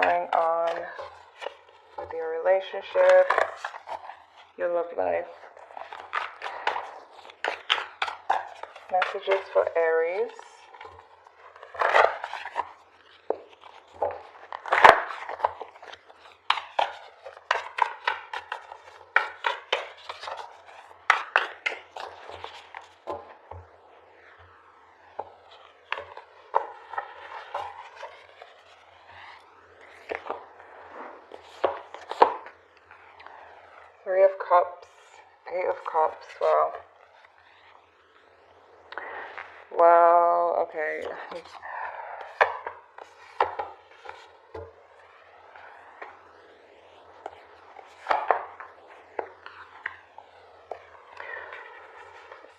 Going on with your relationship, your love life. Messages for Aries. Three of Cups, Eight of Cups, wow. Wow, okay.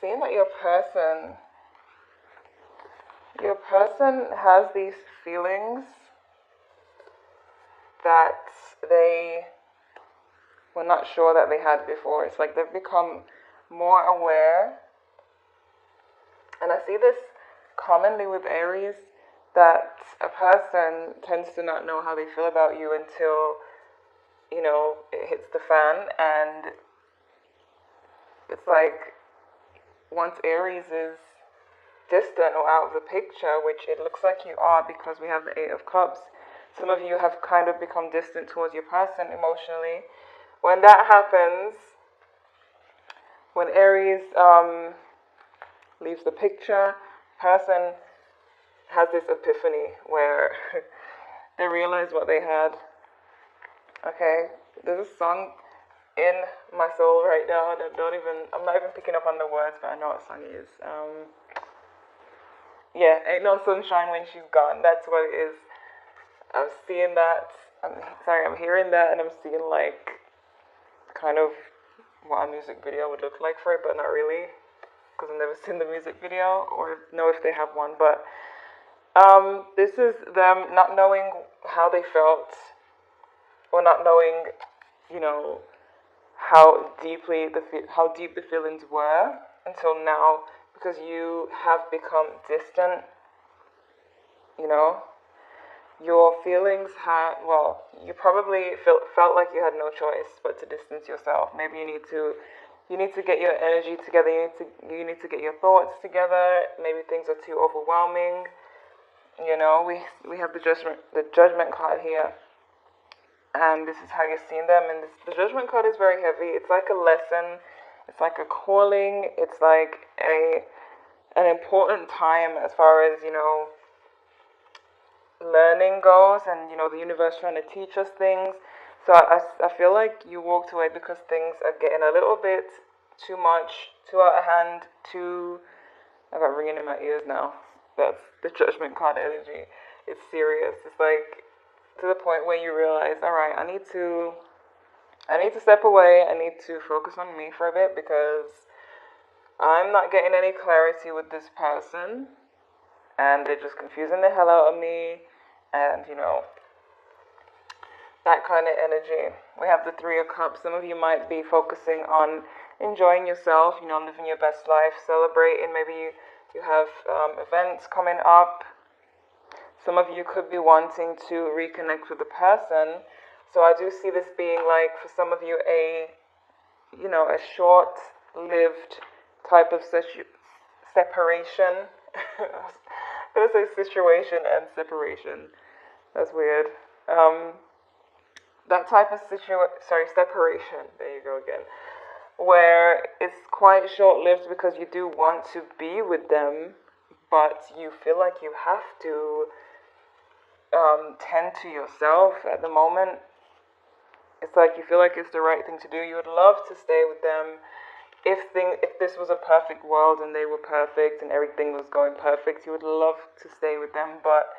Seeing that your person has these feelings that they were not sure that they had before. It's like they've become more aware. And I see this commonly with Aries, that a person tends to not know how they feel about you until, it hits the fan. And it's like once Aries is distant or out of the picture, which it looks like you are because we have the Eight of Cups, some of you have kind of become distant towards your person emotionally. When that happens, when Aries leaves the picture, person has this epiphany where they realize what they had. Okay, there's a song in my soul right now that I'm not even picking up on the words, but I know what song it is. Ain't no sunshine when she's gone. That's what it is. I'm seeing that. I'm hearing that, and I'm seeing like kind of what a music video would look like for it, but not really, because I've never seen the music video or know if they have one. But this is them not knowing how they felt, or not knowing, how deep the feelings were until now, because you have become distant. Your feelings you probably felt like you had no choice but to distance yourself. Maybe you need to get your energy together. You need to get your thoughts together. Maybe things are too overwhelming. We have the judgment card here, and this is how you're seeing them. And the judgment card is very heavy. It's like a lesson. It's like a calling. It's like an important time as far as learning goes, and the universe trying to teach us things. So I feel like you walked away because things are getting a little bit too much, too out of hand, I got ringing in my ears now. That's the judgment card energy. It's serious. It's like to the point where you realize, all right, I need to step away. I need to focus on me for a bit, because I'm not getting any clarity with this person, and they're just confusing the hell out of me, and that kind of energy. We have the Three of Cups. Some of you might be focusing on enjoying yourself, living your best life, celebrating. Maybe you have events coming up. Some of you could be wanting to reconnect with the person. So I do see this being like, for some of you, a short-lived type of separation. I'm going to say situation and separation. That's weird. That type of separation. There you go again. Where it's quite short-lived because you do want to be with them, but you feel like you have to tend to yourself at the moment. It's like you feel like it's the right thing to do. You would love to stay with them if this was a perfect world and they were perfect and everything was going perfect. You would love to stay with them, but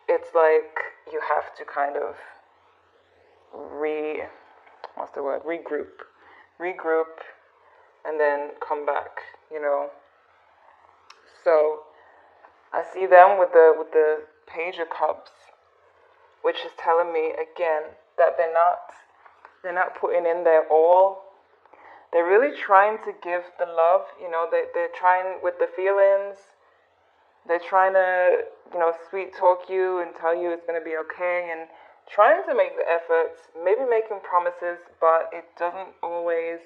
it's like you have to kind of regroup and then come back, So I see them with the Page of Cups, which is telling me again that they're not putting in their all. They're really trying to give the love, they're trying with the feelings, They're trying to, sweet talk you and tell you it's going to be okay, and trying to make the efforts, maybe making promises, but it doesn't always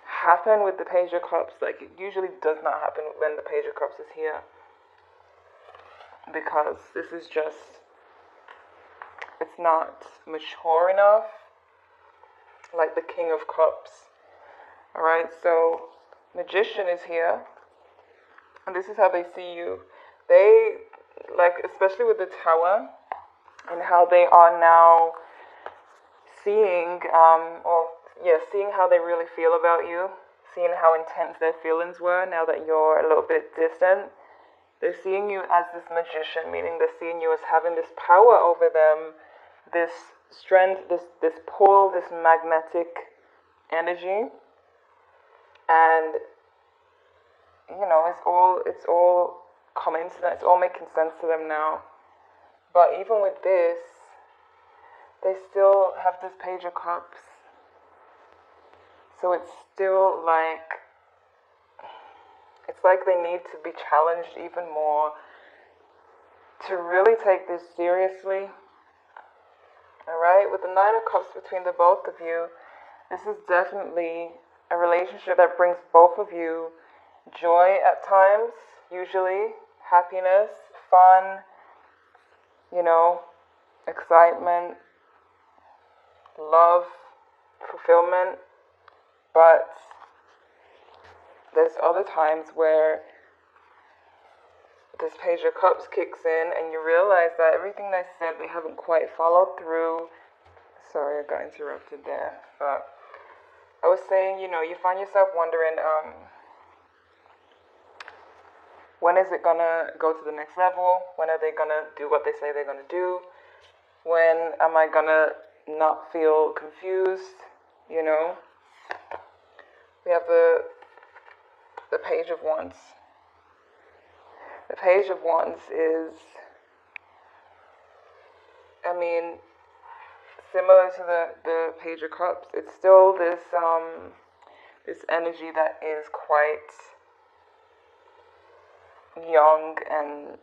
happen with the Page of Cups. Like, it usually does not happen when the Page of Cups is here, because this is just, it's not mature enough, like the King of Cups. Alright, so Magician is here, and this is how they see you. They, like, especially with the Tower, and how they are now seeing, seeing how they really feel about you, seeing how intense their feelings were now that you're a little bit distant. They're seeing you as this magician, meaning they're seeing you as having this power over them, this strength, this pull, this magnetic energy. And, it's all coming to them, it's all making sense to them now. But even with this, they still have this Page of Cups. So it's still like, it's like they need to be challenged even more to really take this seriously. Alright, with the Nine of Cups between the both of you, this is definitely a relationship that brings both of you joy at times, usually, happiness, fun, excitement, love, fulfillment. But there's other times where this Page of Cups kicks in and you realize that everything they said they haven't quite followed through. Sorry, I got interrupted there. But I was saying, you find yourself wondering, when is it gonna go to the next level? When are they gonna do what they say they're gonna do? When am I gonna not feel confused? We have the Page of Wands. The Page of Wands is, similar to the Page of Cups. It's still this this energy that is quite young, and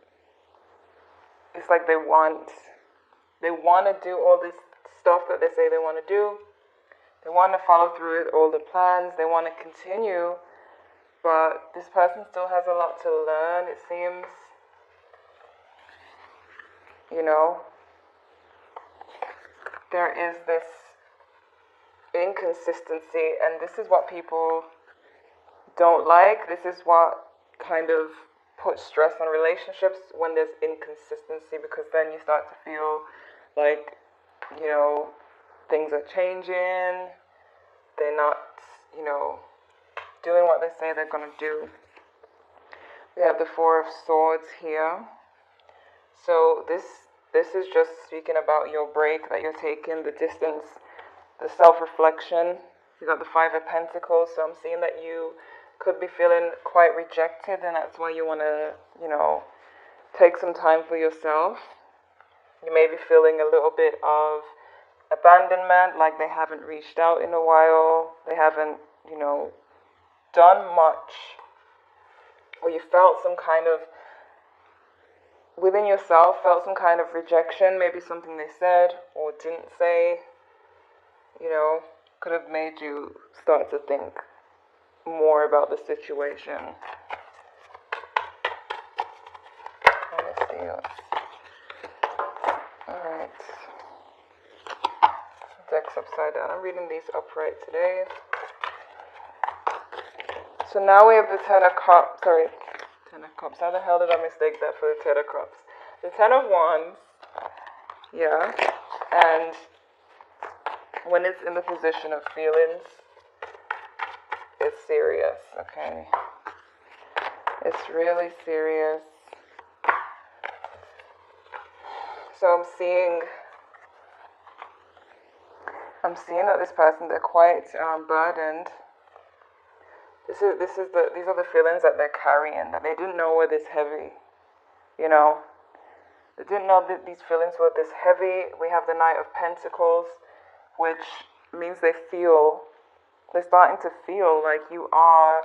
it's like they want to do all this stuff that they say they want to do. They want to follow through with all the plans. They want to continue, but this person still has a lot to learn, it seems. There is this inconsistency, and this is what people don't like. This is what kind of puts stress on relationships, when there's inconsistency, because then you start to feel like, things are changing. They're not, doing what they say they're going to do. We have the Four of Swords here. So this is just speaking about your break that you're taking, the distance, the self-reflection. You got the Five of Pentacles, so I'm seeing that you could be feeling quite rejected, and that's why you want to, take some time for yourself. You may be feeling a little bit of abandonment, like they haven't reached out in a while, they haven't, done much, or you felt some kind of, within yourself, felt some kind of rejection, maybe something they said or didn't say, could have made you start to think more about the situation. Let me see. Alright. Deck's upside down. I'm reading these upright today. So now we have the Ten of Cups. Sorry, Ten of Cups. How the hell did I mistake that for the Ten of Cups? The Ten of Wands. Yeah. And when it's in the position of feelings, it's serious, okay? It's really serious. So I'm seeing that this person, they're quite burdened. These are the feelings that they're carrying, that they didn't know were this heavy, They didn't know that these feelings were this heavy. We have the Knight of Pentacles, which means they're starting to feel like you are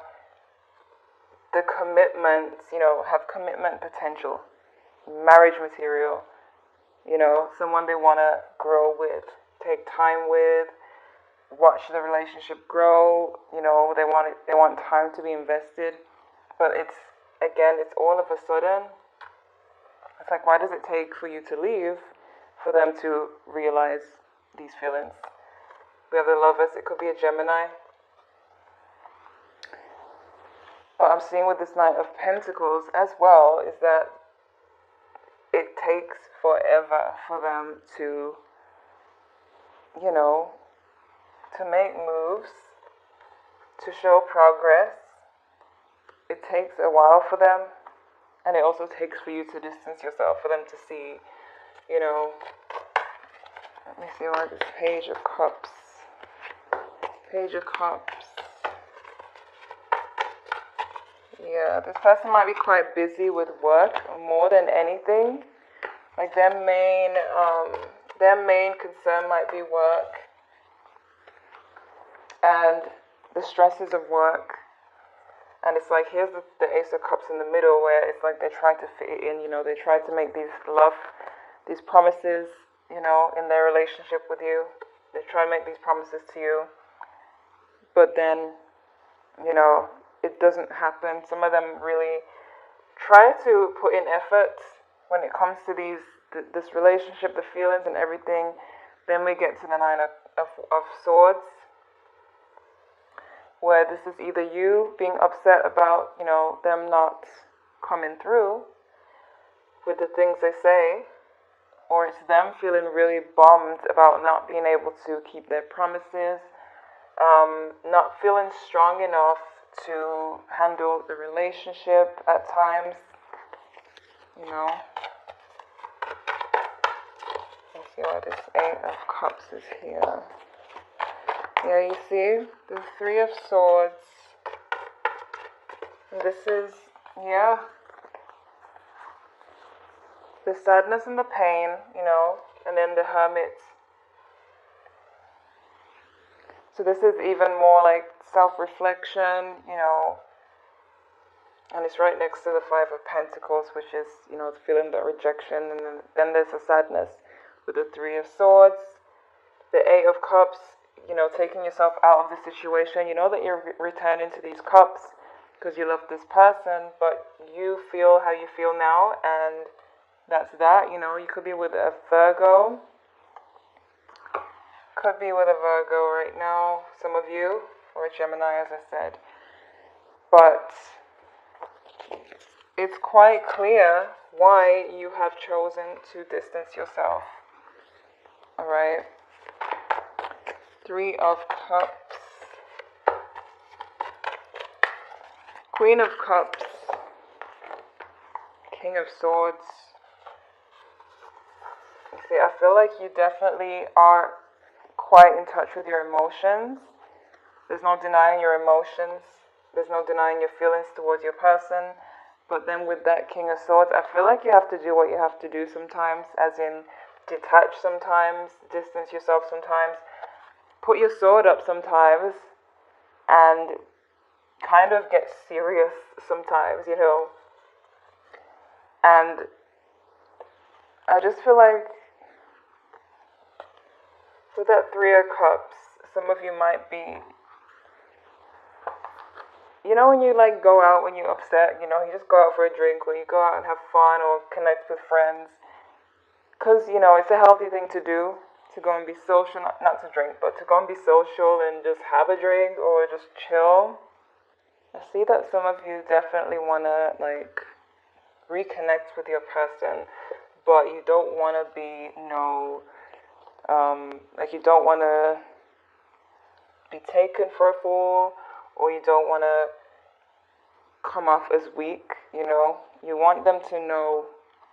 the commitments, you know, have commitment potential, marriage material, you know, someone they want to grow with, take time with, watch the relationship grow, you know, they want time to be invested, but it's all of a sudden, it's like, why does it take for you to leave for them to realize these feelings? We have the Lovers, it could be a Gemini. What I'm seeing with this Knight of Pentacles as well is that it takes forever for them to, you know, to make moves, to show progress. It takes a while for them, and it also takes for you to distance yourself, for them to see, you know, let me see why this Page of Cups. Page of Cups. Yeah, this person might be quite busy with work more than anything. Like their main concern might be work and the stresses of work. And it's like, here's the Ace of Cups in the middle, where it's like they're trying to fit it in, you know, they try to make these promises, you know, in their relationship with you. They try to make these promises to you. But then, you know, it doesn't happen. Some of them really try to put in effort when it comes to this relationship, the feelings and everything. Then we get to the Nine of Swords, where this is either you being upset about, you know, them not coming through with the things they say, or it's them feeling really bummed about not being able to keep their promises, not feeling strong enough to handle the relationship at times, you know. Let's see why this Eight of Cups is here. Yeah, you see, the Three of Swords. This is, yeah, the sadness and the pain, you know, and then the Hermit. So this is even more like self-reflection, you know, and it's right next to the Five of Pentacles, which is, you know, feeling the rejection, and then there's a sadness with the Three of Swords, the Eight of Cups, you know, taking yourself out of the situation. You know that you're returning to these cups because you love this person, but you feel how you feel now, and that's that, you know. You could be with a Virgo. Could be with a Virgo right now, some of you, or a Gemini, as I said. But it's quite clear why you have chosen to distance yourself. Alright? Three of Cups. Queen of Cups. King of Swords. See, I feel like you definitely are quite in touch with your emotions. There's no denying your emotions. There's no denying your feelings towards your person. But then with that King of Swords, I feel like you have to do what you have to do sometimes, as in detach sometimes, distance yourself sometimes, put your sword up sometimes, and kind of get serious sometimes, you know. And I just feel like with that Three of Cups, some of you might be, you know, when you like go out, when you're upset, you know, you just go out for a drink, or you go out and have fun, or connect with friends, because, you know, it's a healthy thing to do, to go and be social, not to drink, but to go and be social and just have a drink or just chill. I see that some of you definitely want to like reconnect with your person, but you don't want to be, you know, like you don't want to be taken for a fool, or you don't want to come off as weak, you know. You want them to know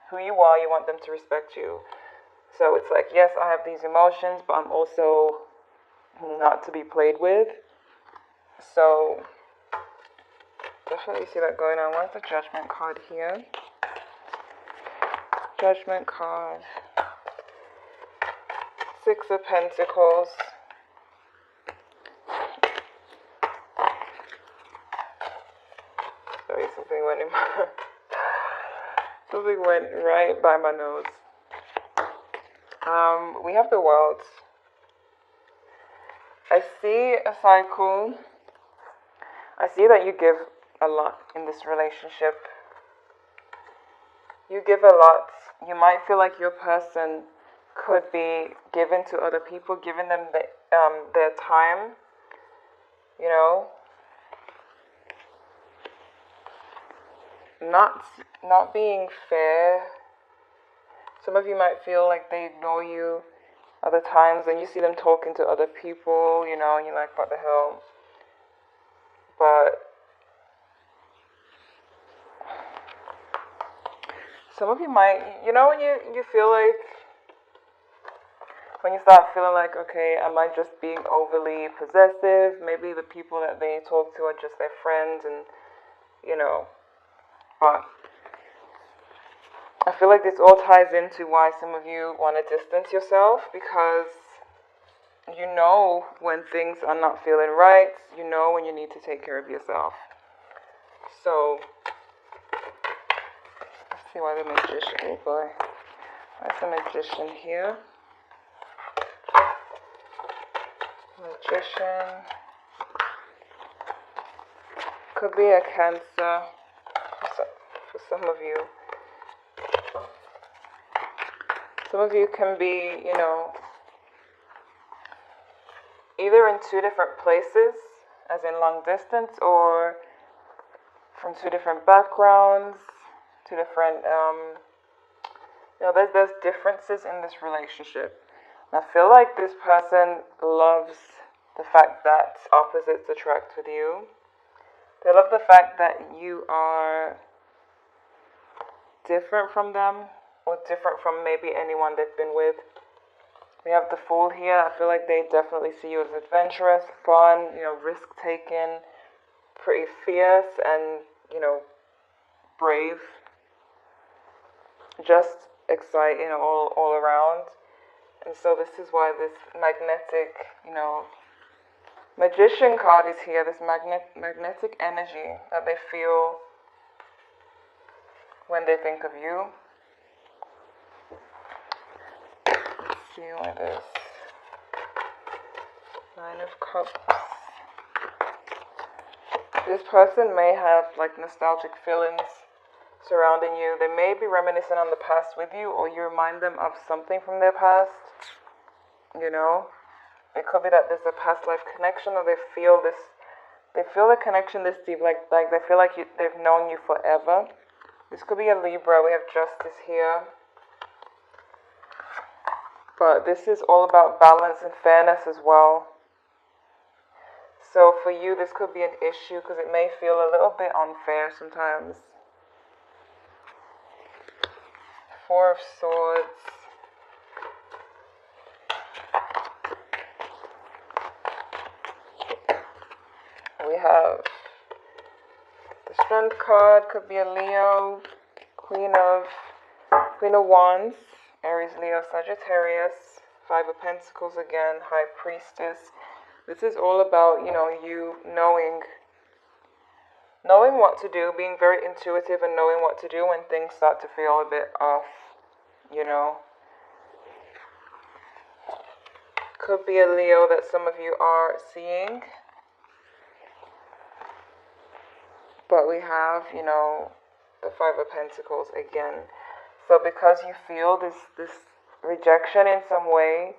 who you are, you want them to respect you. So it's like, yes, I have these emotions, but I'm also not to be played with. So definitely see that going on. Where's the Judgment card here? Judgment card. Six of Pentacles. Sorry, went in my something went right by my nose. We have the World. I see a cycle. I see that you give a lot in this relationship. You give a lot. You might feel like your person could be given to other people, giving them their time, you know. Not being fair. Some of you might feel like they ignore you other times, and you see them talking to other people, you know, and you're like, what the hell? But some of you might, you know, when you feel like, when you start feeling like, okay, am I just being overly possessive? Maybe the people that they talk to are just their friends, and, you know, but I feel like this all ties into why some of you want to distance yourself, because you know when things are not feeling right. You know when you need to take care of yourself. So, let's see why the Magician, oh boy. Why's the Magician here? Magician. Could be a Cancer for some of you. Some of you can be, you know, either in two different places, as in long distance, or from two different backgrounds, two different, you know, there's differences in this relationship. And I feel like this person loves the fact that opposites attract with you. They love the fact that you are different from them, or different from maybe anyone they've been with. We have the Fool here. I feel like they definitely see you as adventurous, fun, you know, risk-taking, pretty fierce, and, you know, brave. Just exciting, you know, all around. And so this is why this magnetic, you know, Magician card is here. This magnetic energy that they feel when they think of you. Let's see what it is. Nine of Cups. This person may have like nostalgic feelings surrounding you. They may be reminiscing on the past with you, or you remind them of something from their past. You know, it could be that there's a past life connection, or they feel the connection this deep, like they feel like they've known you forever. This could be a Libra. We have Justice here. But this is all about balance and fairness as well. So for you, this could be an issue because it may feel a little bit unfair sometimes. Four of Swords. We have the Strength card, could be a Leo, Queen of Wands, Aries, Leo, Sagittarius, Five of Pentacles again, High Priestess. This is all about, you know, you knowing what to do, being very intuitive and knowing what to do when things start to feel a bit off, you know. Could be a Leo that some of you are seeing. But we have, you know, the Five of Pentacles again. So because you feel this rejection in some way,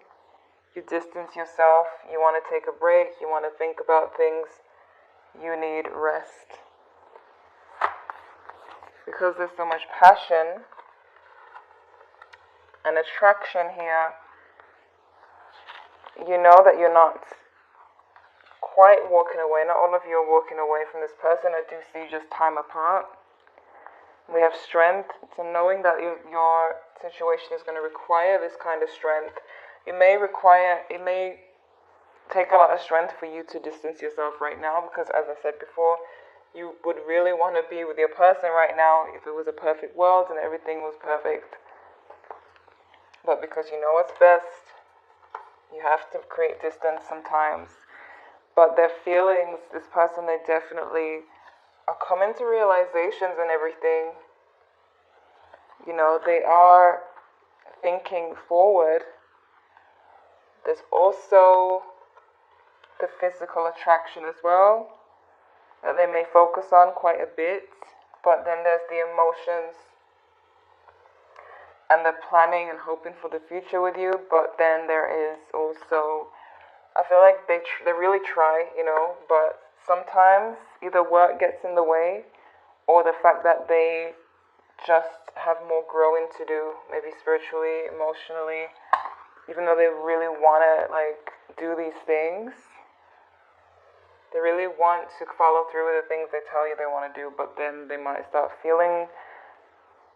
you distance yourself, you want to take a break, you want to think about things, you need rest. Because there's so much passion and attraction here, you know that you're not quite walking away. Not all of you are walking away from this person. I do see just time apart. We have strength. So knowing that your situation is going to require this kind of strength. It may take a lot of strength for you to distance yourself right now, because as I said before, you would really want to be with your person right now if it was a perfect world and everything was perfect. But because you know what's best, you have to create distance sometimes. But their feelings, this person, they definitely are coming to realizations and everything. You know, they are thinking forward. There's also the physical attraction as well that they may focus on quite a bit, but then there's the emotions and the planning and hoping for the future with you. But then there is also, I feel like they really try, you know, but sometimes either work gets in the way or the fact that they just have more growing to do, maybe spiritually, emotionally, even though they really want to like do these things. They really want to follow through with the things they tell you they want to do, but then they might start feeling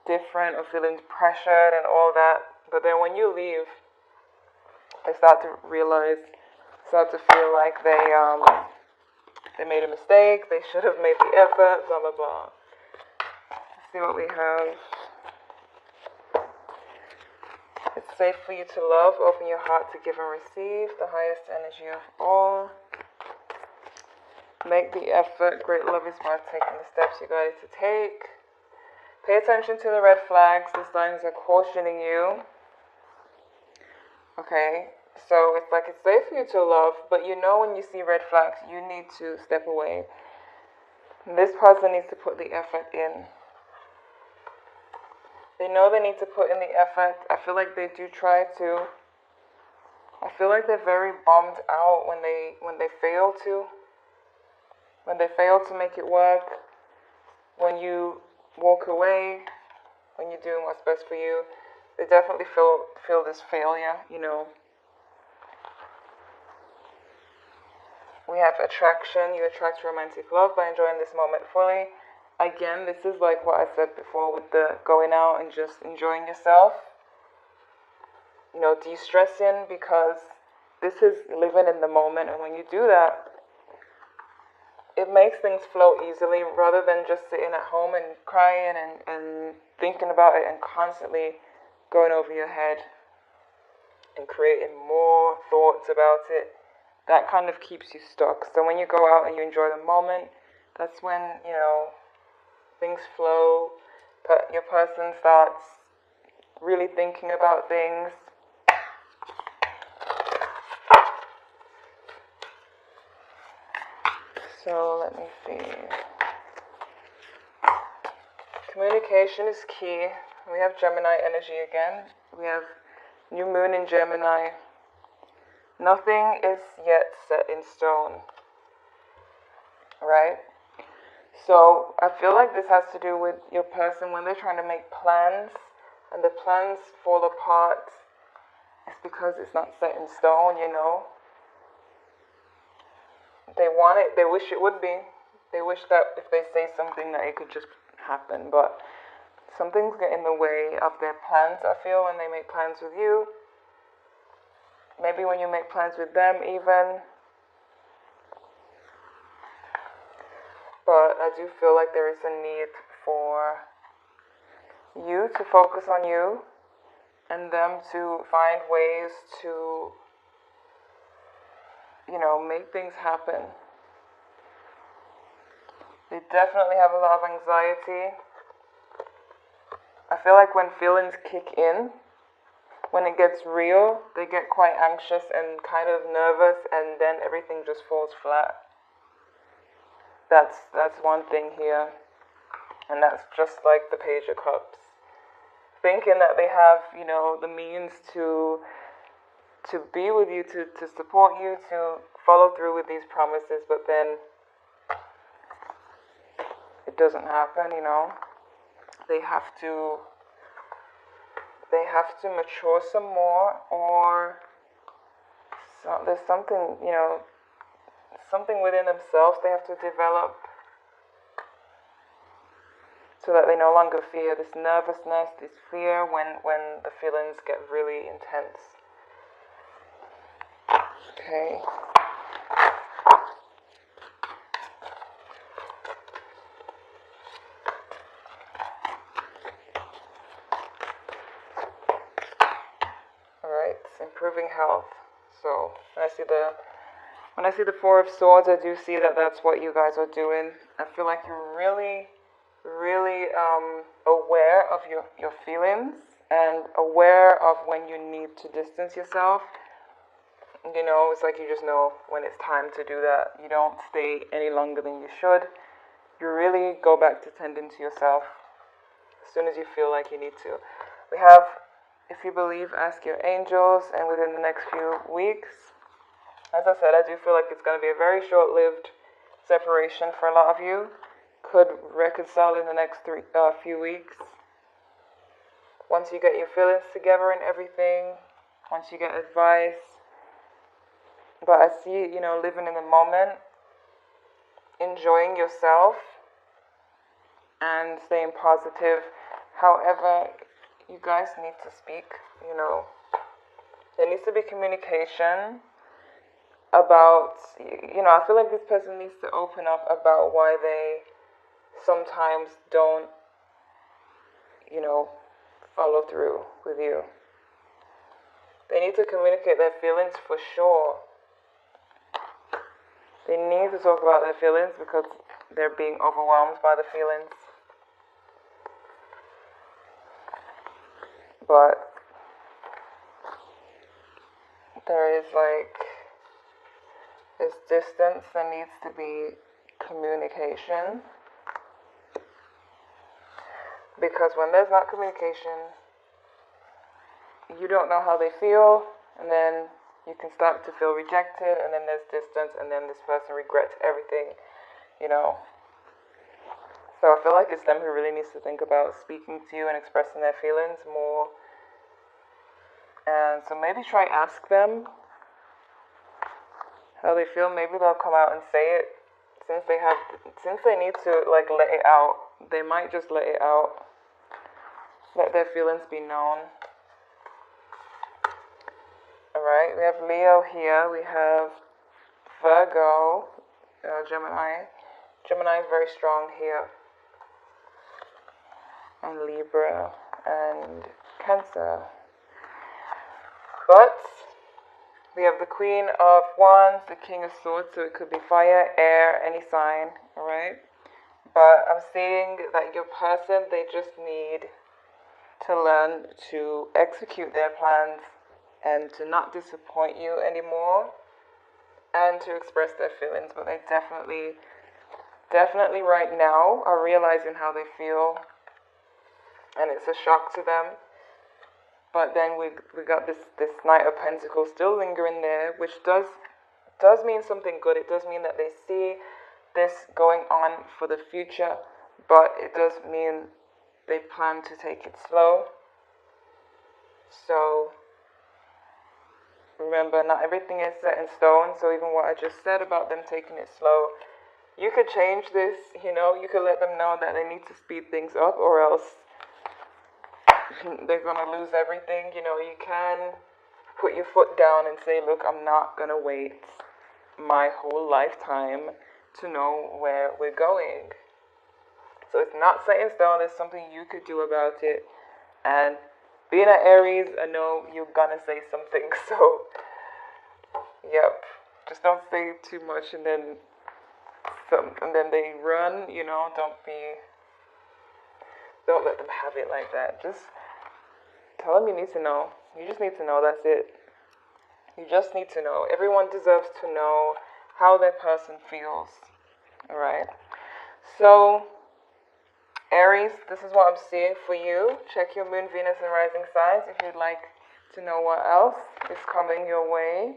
different or feeling pressured and all that. But then when you leave, they start to feel like they made a mistake, they should have made the effort, blah, blah, blah. Let's see what we have. It's safe for you to love. Open your heart to give and receive the highest energy of all. Make the effort. Great love is worth taking the steps you guys to take. Pay attention to the red flags. The signs are cautioning you. Okay, so it's like it's safe for you to love, but you know when you see red flags, you need to step away. This person needs to put the effort in. They know they need to put in the effort. I feel like they do try to. I feel like they're very bummed out when they fail to. When they fail to make it work. When you walk away. When you're doing what's best for you. They definitely feel this failure, you know. We have attraction. You attract romantic love by enjoying this moment fully. Again, this is like what I said before with the going out and just enjoying yourself. You know, de-stressing, because this is living in the moment. And when you do that, it makes things flow easily rather than just sitting at home and crying and thinking about it and constantly going over your head and creating more thoughts about it. That kind of keeps you stuck. So when you go out and you enjoy the moment, that's when, you know, things flow, but your person starts really thinking about things. So let me see. Communication is key. We have Gemini energy again. We have new moon in Gemini. Nothing is yet set in stone. Right? So I feel like this has to do with your person when they're trying to make plans and the plans fall apart. It's because it's not set in stone, you know. They want it, they wish it would be. They wish that if they say something that it could just happen, but some things get in the way of their plans, I feel, when they make plans with you. Maybe when you make plans with them even. But I do feel like there is a need for you to focus on you and them to find ways to, you know, make things happen. They definitely have a lot of anxiety. I feel like when feelings kick in, when it gets real, they get quite anxious and kind of nervous, and then everything just falls flat. That's one thing here. And that's just like the Page of Cups. Thinking that they have, you know, the means to be with you, to support you, to follow through with these promises, but then it doesn't happen, you know. They have to mature some more, or there's something, you know, something within themselves they have to develop so that they no longer fear this nervousness, this fear when the feelings get really intense. Okay. Alright, improving health. So when I see the Four of Swords, I do see that that's what you guys are doing. I feel like you're really, really aware of your feelings and aware of when you need to distance yourself. You know, it's like you just know when it's time to do that. You don't stay any longer than you should. You really go back to tending to yourself as soon as you feel like you need to. We have, if you believe, ask your angels, and within the next few weeks, as I said, I do feel like it's going to be a very short-lived separation for a lot of you. Could reconcile in the next few weeks. Once you get your feelings together and everything, once you get advice. But I see, you know, living in the moment, enjoying yourself, and staying positive. However, you guys need to speak, you know. There needs to be communication about, you know, I feel like this person needs to open up about why they sometimes don't, you know, follow through with you. They need to communicate their feelings for sure. They need to talk about their feelings because they're being overwhelmed by the feelings. But there is this distance, there needs to be communication. Because when there's not communication, you don't know how they feel, and then you can start to feel rejected, and then there's distance, and then this person regrets everything, you know. So I feel like it's them who really needs to think about speaking to you and expressing their feelings more. And so maybe try ask them how they feel. Maybe they'll come out and say it. Since they need to like let it out, they might just let it out. Let their feelings be known. Alright, we have Leo here. We have Virgo, Gemini. Gemini is very strong here. And Libra and Cancer. But we have the Queen of Wands, the King of Swords, so it could be fire, air, any sign, alright? But I'm seeing that your person, they just need to learn to execute their plans and to not disappoint you anymore and to express their feelings. But they definitely right now are realizing how they feel, and it's a shock to them. But then we got this Knight of Pentacles still lingering there, which does mean something good. It does mean that they see this going on for the future, but it does mean they plan to take it slow. So remember, not everything is set in stone. So even what I just said about them taking it slow, you could change this, you know. You could let them know that they need to speed things up, or else they're going to lose everything. You know, you can put your foot down and say, look, I'm not going to wait my whole lifetime to know where we're going. So it's not set in stone. There's something you could do about it. And being an Aries, I know you're going to say something. So, yep. Just don't say too much and then they run, you know. Don't let them have it like that. Just tell them you need to know. You just need to know, that's it. You just need to know. Everyone deserves to know how their person feels. Alright? So, Aries, this is what I'm seeing for you. Check your moon, Venus, and rising signs if you'd like to know what else is coming your way.